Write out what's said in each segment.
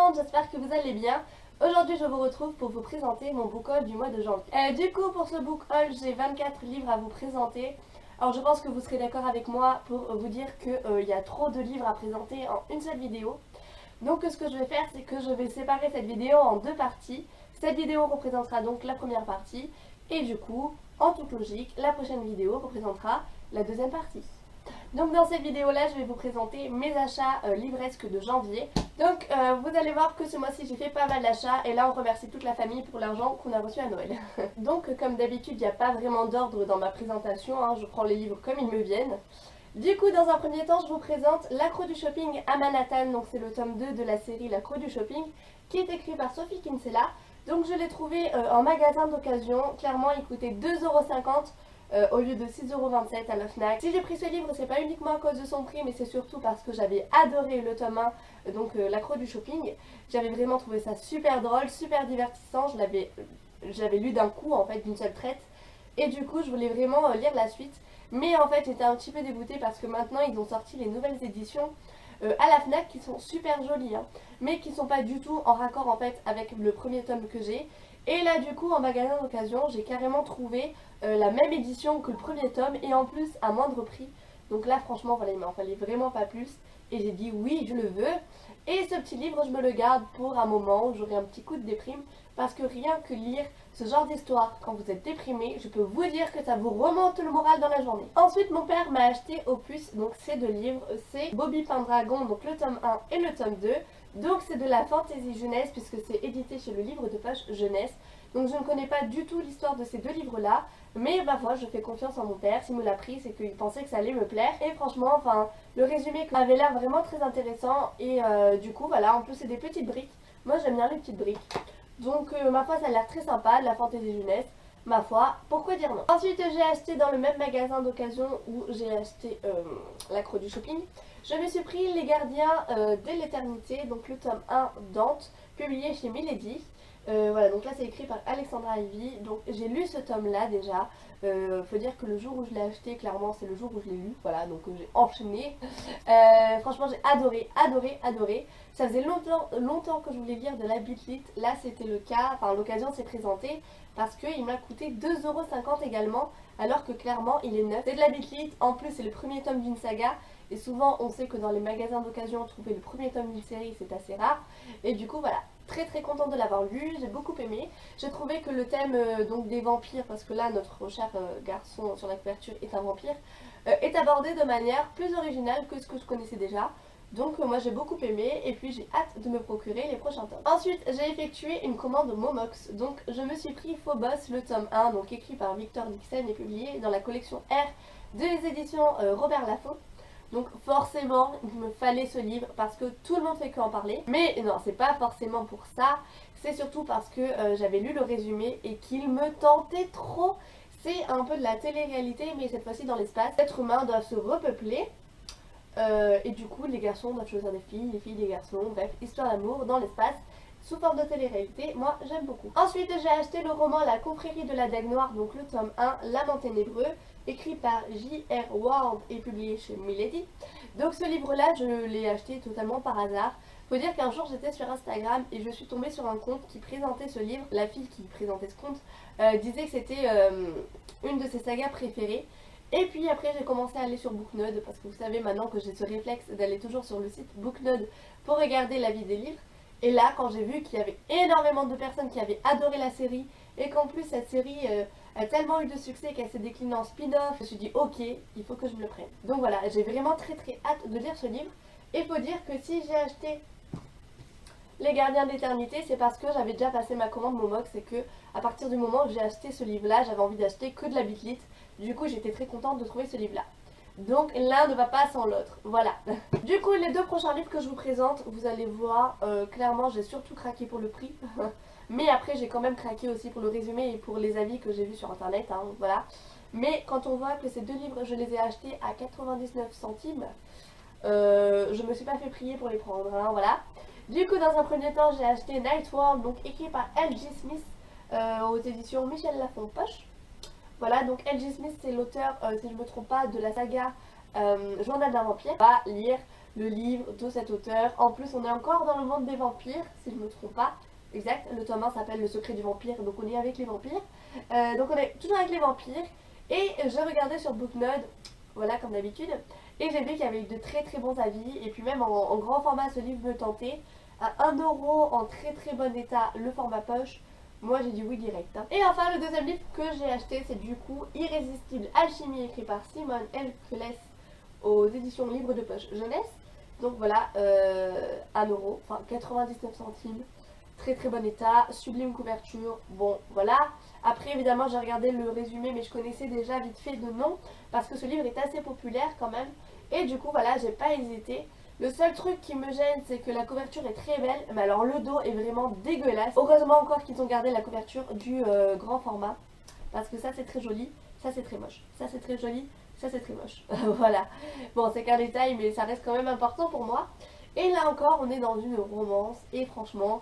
monde, j'espère que vous allez bien. Aujourd'hui je vous retrouve pour vous présenter mon book haul du mois de janvier. Du coup pour ce book haul j'ai 24 livres à vous présenter. Alors je pense que vous serez d'accord avec moi pour vous dire qu'il y a trop de livres à présenter en une seule vidéo. Donc ce que je vais faire c'est que je vais séparer cette vidéo en deux parties. Cette vidéo représentera donc la première partie et du coup, en toute logique, la prochaine vidéo représentera la deuxième partie. Donc dans cette vidéo là je vais vous présenter mes achats livresques de janvier. Donc vous allez voir que ce mois-ci j'ai fait pas mal d'achats et là on remercie toute la famille pour l'argent qu'on a reçu à Noël. Donc comme d'habitude il n'y a pas vraiment d'ordre dans ma présentation, hein, je prends les livres comme ils me viennent. Du coup dans un premier temps je vous présente L'accro du shopping à Manhattan, donc c'est le tome 2 de la série L'accro du shopping qui est écrit par Sophie Kinsella. Donc je l'ai trouvé en magasin d'occasion, clairement il coûtait 2,50 € au lieu de 6,27 € à la Fnac. Si j'ai pris ce livre, c'est pas uniquement à cause de son prix, mais c'est surtout parce que j'avais adoré le tome 1, donc L'accro du shopping. J'avais vraiment trouvé ça super drôle, super divertissant. Je l'avais lu d'un coup, en fait, d'une seule traite. Et du coup, je voulais vraiment lire la suite. Mais en fait, j'étais un petit peu dégoûtée parce que maintenant, ils ont sorti les nouvelles éditions à la Fnac qui sont super jolies, hein, mais qui sont pas du tout en raccord en fait avec le premier tome que j'ai. Et là du coup en magasin d'occasion j'ai carrément trouvé la même édition que le premier tome et en plus à moindre prix. Donc là franchement voilà, il m'en fallait vraiment pas plus et j'ai dit oui je le veux. Et ce petit livre je me le garde pour un moment où j'aurai un petit coup de déprime parce que rien que lire ce genre d'histoire quand vous êtes déprimé, je peux vous dire que ça vous remonte le moral dans la journée. Ensuite mon père m'a acheté Opus, donc ces deux livres, c'est Bobby Pendragon, donc le tome 1 et le tome 2. Donc c'est de la fantaisie jeunesse puisque c'est édité chez le livre de poche jeunesse. Donc je ne connais pas du tout l'histoire de ces deux livres là, mais bah voilà, je fais confiance en mon père. S'il me l'a pris c'est qu'il pensait que ça allait me plaire. Et franchement, enfin, le résumé avait l'air vraiment très intéressant. Et du coup voilà, en plus c'est des petites briques. Moi j'aime bien les petites briques. Donc ma foi ça a l'air très sympa, de la fantaisie jeunesse. Ma foi, pourquoi dire non. Ensuite j'ai acheté dans le même magasin d'occasion où j'ai acheté L'accro du shopping. Je me suis pris Les Gardiens de l'éternité, donc le tome 1 Dante, publié chez Milady. Voilà, donc là c'est écrit par Alexandra Ivy. Donc j'ai lu ce tome là déjà. Faut dire que le jour où je l'ai acheté, clairement c'est le jour où je l'ai lu. Voilà, donc j'ai enchaîné. Franchement j'ai adoré, adoré, adoré. Ça faisait longtemps que je voulais lire de la Bitlit. Là c'était le cas, enfin l'occasion s'est présentée parce qu'il m'a coûté 2,50 € également, alors que clairement il est neuf. C'est de la Bitlit, en plus c'est le premier tome d'une saga. Et souvent on sait que dans les magasins d'occasion trouver le premier tome d'une série c'est assez rare. Et du coup voilà, très très contente de l'avoir lu, j'ai beaucoup aimé. J'ai trouvé que le thème donc des vampires, parce que là notre cher garçon sur la couverture est un vampire, est abordé de manière plus originale que ce que je connaissais déjà. Donc moi j'ai beaucoup aimé et puis j'ai hâte de me procurer les prochains tomes. Ensuite j'ai effectué une commande Momox, donc je me suis pris Phobos le tome 1, donc écrit par Victor Dixon et publié dans la collection R des éditions Robert Laffont. Donc forcément il me fallait ce livre parce que tout le monde fait que en parler. Mais non, c'est pas forcément pour ça, c'est surtout parce que j'avais lu le résumé et qu'il me tentait trop. C'est un peu de la télé-réalité mais cette fois-ci dans l'espace. Les êtres humains doivent se repeupler et du coup les garçons doivent choisir des filles, les filles des garçons, bref, histoire d'amour dans l'espace sous forme de télé-réalité, moi j'aime beaucoup. Ensuite j'ai acheté le roman La confrérie de la Dague Noire, donc le tome 1, L'amant ténébreux, écrit par J.R. Ward et publié chez Milady. Donc ce livre-là, je l'ai acheté totalement par hasard. Faut dire qu'un jour j'étais sur Instagram et je suis tombée sur un compte qui présentait ce livre. La fille qui présentait ce compte disait que c'était une de ses sagas préférées. Et puis après j'ai commencé à aller sur Booknode parce que vous savez maintenant que j'ai ce réflexe d'aller toujours sur le site Booknode pour regarder l'avis des livres. Et là quand j'ai vu qu'il y avait énormément de personnes qui avaient adoré la série et qu'en plus cette série a tellement eu de succès qu'elle s'est déclinée en spin-off, je me suis dit ok, il faut que je me le prenne. Donc voilà, j'ai vraiment très très hâte de lire ce livre. Et faut dire que si j'ai acheté Les Gardiens de l'éternité, c'est parce que j'avais déjà passé ma commande Momox et que à partir du moment où j'ai acheté ce livre là, j'avais envie d'acheter que de la Bitlit. Du coup j'étais très contente de trouver ce livre là. Donc l'un ne va pas sans l'autre, voilà. Du coup les deux prochains livres que je vous présente, vous allez voir, clairement j'ai surtout craqué pour le prix. Mais après j'ai quand même craqué aussi pour le résumé et pour les avis que j'ai vus sur internet, hein, voilà. Mais quand on voit que ces deux livres je les ai achetés à 99 centimes, je me suis pas fait prier pour les prendre, hein, voilà. Du coup dans un premier temps j'ai acheté Night World, donc écrit par L.J. Smith aux éditions Michel Lafon Poche. Voilà, donc L.J. Smith c'est l'auteur, si je ne me trompe pas, de la saga Journal d'un vampire. On va lire le livre de cet auteur. En plus, on est encore dans le monde des vampires, si je ne me trompe pas. Exact, le tome 1 s'appelle Le secret du vampire, donc on est avec les vampires. Donc on est toujours avec les vampires. Et je regardais sur Booknode, voilà comme d'habitude, et j'ai vu qu'il y avait eu de très très bons avis. Et puis même en grand format, ce livre me tentait. À 1 euro en très très bon état, le format poche. Moi j'ai dit oui direct. Hein. Et enfin le deuxième livre que j'ai acheté, c'est du coup Irrésistible Alchimie, écrit par Simone L. Kles aux éditions Livre de Poche Jeunesse. Donc voilà, 1 euro, enfin 99 centimes. Très très bon état, sublime couverture, bon voilà. Après évidemment j'ai regardé le résumé mais je connaissais déjà vite fait de nom parce que ce livre est assez populaire quand même. Et du coup voilà, j'ai pas hésité. Le seul truc qui me gêne c'est que la couverture est très belle, mais alors le dos est vraiment dégueulasse. Heureusement encore qu'ils ont gardé la couverture du grand format parce que ça c'est très joli, ça c'est très moche, ça c'est très joli, ça c'est très moche. Voilà, bon c'est qu'un détail mais ça reste quand même important pour moi. Et là encore on est dans une romance et franchement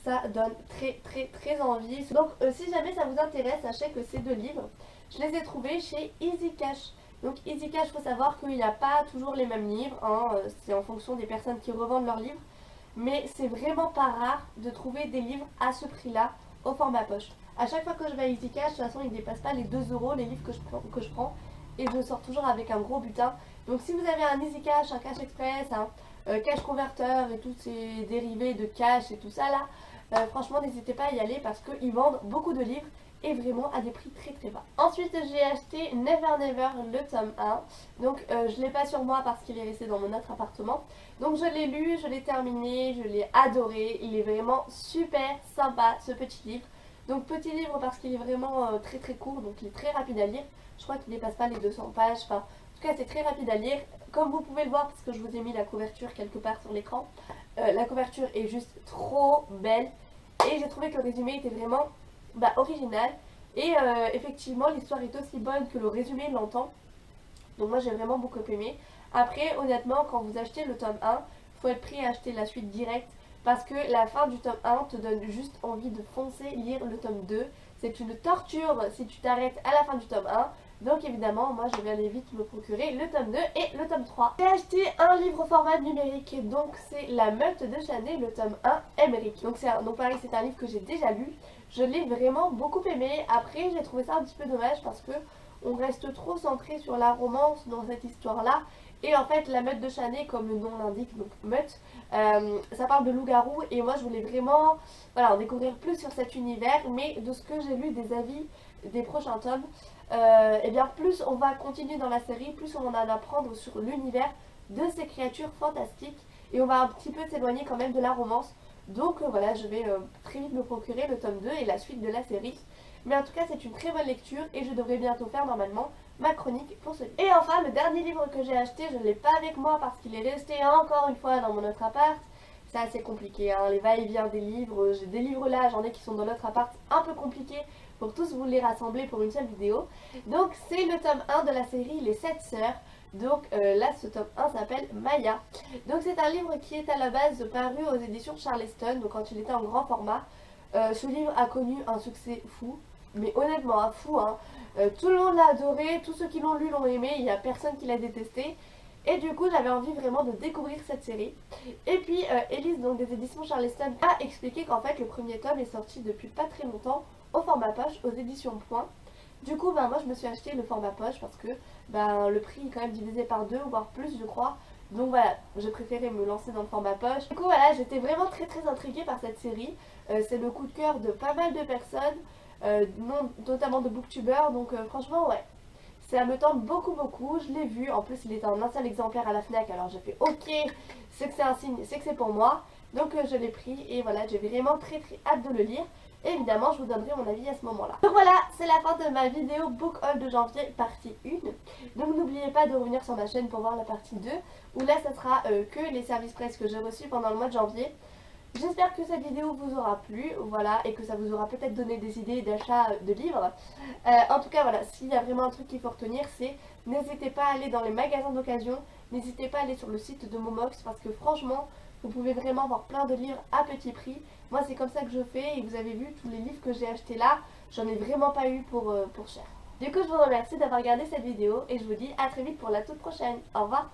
ça donne très très très envie. Donc si jamais ça vous intéresse, sachez que ces deux livres, je les ai trouvés chez Easy Cash. Donc Easy Cash, il faut savoir qu'il n'y a pas toujours les mêmes livres, hein, c'est en fonction des personnes qui revendent leurs livres. Mais c'est vraiment pas rare de trouver des livres à ce prix-là, au format poche. À chaque fois que je vais à Easy Cash, de toute façon ils ne dépassent pas les 2 euros les livres que je prends. Et je sors toujours avec un gros butin. Donc si vous avez un Easy Cash, un Cash Express, un Cash Converter et tous ces dérivés de cash et tout ça là, franchement n'hésitez pas à y aller parce qu'ils vendent beaucoup de livres et vraiment à des prix très très bas. Ensuite j'ai acheté Never Never le tome 1. Donc je l'ai pas sur moi parce qu'il est resté dans mon autre appartement. Donc je l'ai lu, je l'ai terminé, je l'ai adoré. Il est vraiment super sympa ce petit livre. Donc petit livre parce qu'il est vraiment très très court, donc il est très rapide à lire. Je crois qu'il dépasse pas les 200 pages, enfin en tout cas c'est très rapide à lire. Comme vous pouvez le voir parce que je vous ai mis la couverture quelque part sur l'écran, la couverture est juste trop belle. Et j'ai trouvé que le résumé était vraiment original. Et effectivement l'histoire est aussi bonne que le résumé l'entend. Donc moi j'ai vraiment beaucoup aimé. Après honnêtement quand vous achetez le tome 1, il faut être prêt à acheter la suite directe. Parce que la fin du tome 1 te donne juste envie de foncer lire le tome 2. C'est une torture si tu t'arrêtes à la fin du tome 1. Donc évidemment, moi je vais aller vite me procurer le tome 2 et le tome 3. J'ai acheté un livre au format numérique, donc c'est La Meute de Chanay, le tome 1 Emmerich. Donc pareil, c'est un livre que j'ai déjà lu. Je l'ai vraiment beaucoup aimé. Après, j'ai trouvé ça un petit peu dommage parce que on reste trop centré sur la romance dans cette histoire-là. Et en fait, La Meute de Chanay, comme le nom l'indique, donc meute, ça parle de loup-garou. Et moi, je voulais vraiment en découvrir plus sur cet univers. Mais de ce que j'ai lu des avis des prochains tomes, et bien plus on va continuer dans la série, plus on va en apprendre sur l'univers de ces créatures fantastiques. Et on va un petit peu s'éloigner quand même de la romance. Donc voilà, je vais très vite me procurer le tome 2 et la suite de la série. Mais en tout cas, c'est une très bonne lecture et je devrais bientôt faire normalement ma chronique pour ce livre. Et enfin, le dernier livre que j'ai acheté, je ne l'ai pas avec moi parce qu'il est resté encore une fois dans mon autre appart. C'est assez compliqué, hein, les va-et-vient des livres. J'ai des livres là, j'en ai qui sont dans notre appart, un peu compliqué pour tous vous les rassembler pour une seule vidéo. Donc c'est le tome 1 de la série Les 7 sœurs. Donc là ce tome 1 s'appelle Maya. Donc c'est un livre qui est à la base paru aux éditions Charleston, donc quand il était en grand format. Ce livre a connu un succès fou, mais honnêtement un fou, hein. Tout le monde l'a adoré, tous ceux qui l'ont lu l'ont aimé, il n'y a personne qui l'a détesté. Et du coup j'avais envie vraiment de découvrir cette série. Et puis Elise donc des éditions Charleston a expliqué qu'en fait le premier tome est sorti depuis pas très longtemps au format poche aux éditions Point. Du coup moi je me suis acheté le format poche parce que le prix est quand même divisé par 2 voire plus je crois. Donc voilà, j'ai préféré me lancer dans le format poche. Du coup voilà, j'étais vraiment très intriguée par cette série. C'est le coup de cœur de pas mal de personnes, notamment de booktubeurs. Donc franchement ouais, ça me tente beaucoup. Je l'ai vu, en plus il était en un seul exemplaire à la FNAC. Alors j'ai fait ok, c'est que c'est un signe, c'est que c'est pour moi. Donc je l'ai pris et voilà, j'ai vraiment très hâte de le lire. Et évidemment je vous donnerai mon avis à ce moment là. Donc voilà, c'est la fin de ma vidéo book haul de janvier partie 1. Donc n'oubliez pas de revenir sur ma chaîne pour voir la partie 2, où là ça sera que les services presse que j'ai reçus pendant le mois de janvier. J'espère que cette vidéo vous aura plu, voilà, et que ça vous aura peut-être donné des idées d'achat de livres. En tout cas voilà, s'il y a vraiment un truc qu'il faut retenir, c'est n'hésitez pas à aller dans les magasins d'occasion, n'hésitez pas à aller sur le site de Momox parce que franchement vous pouvez vraiment avoir plein de livres à petit prix. Moi c'est comme ça que je fais et vous avez vu tous les livres que j'ai achetés là, j'en ai vraiment pas eu pour cher. Du coup je vous remercie d'avoir regardé cette vidéo et je vous dis à très vite pour la toute prochaine. Au revoir.